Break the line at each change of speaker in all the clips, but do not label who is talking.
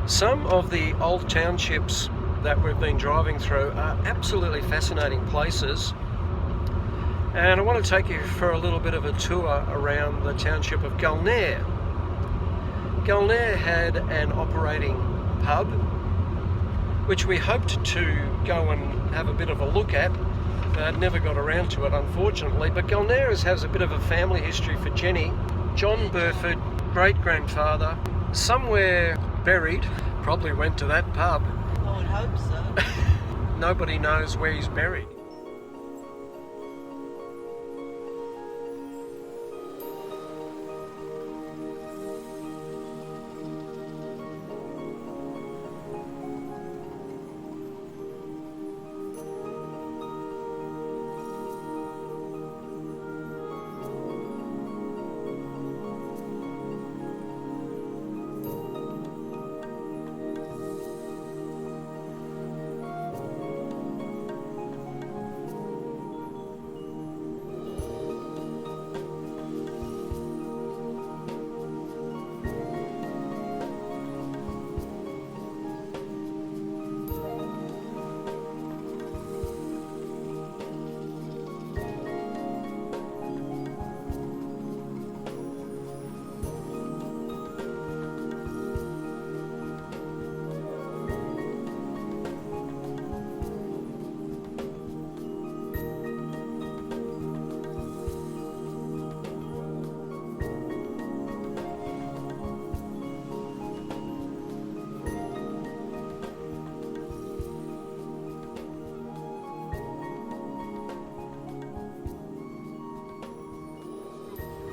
Some of the old townships that we've been driving through are absolutely fascinating places, and I want to take you for a little bit of a tour around the township of Gulnare. Gulnare had an operating pub which we hoped to go and have a bit of a look at. Never got around to it, unfortunately, but Gulnare has a bit of a family history for Jenny. John Burford, great-grandfather, somewhere buried, probably went to that pub.
I would hope so.
Nobody knows where he's buried.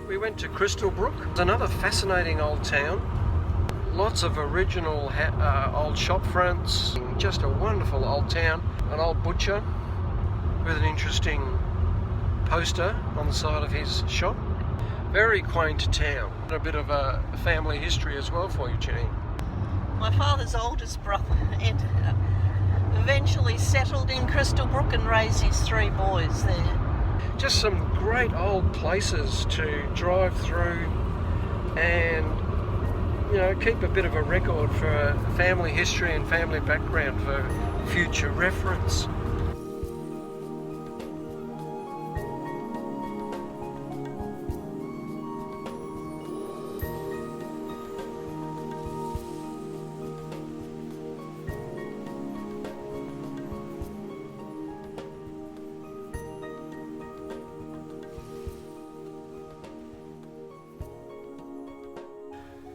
We went to Crystal Brook. It's another fascinating old town. Lots of original old shop fronts. Just a wonderful old town. An old butcher with an interesting poster on the side of his shop. Very quaint town. A bit of a family history as well for you, Jenny.
My father's oldest brother eventually settled in Crystal Brook and raised his 3 boys there.
Just some great old places to drive through and, you know, keep a bit of a record for family history and family background for future reference.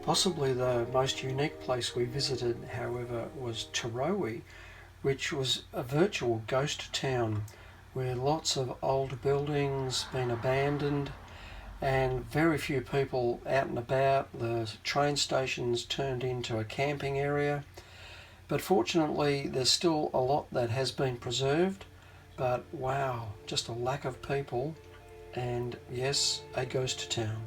Possibly the most unique place we visited, however, was Taraweeh, which was a virtual ghost town where lots of old buildings been abandoned and very few people out and about. The train stations turned into a camping area, but fortunately there's still a lot that has been preserved, but wow, just a lack of people and yes, a ghost town.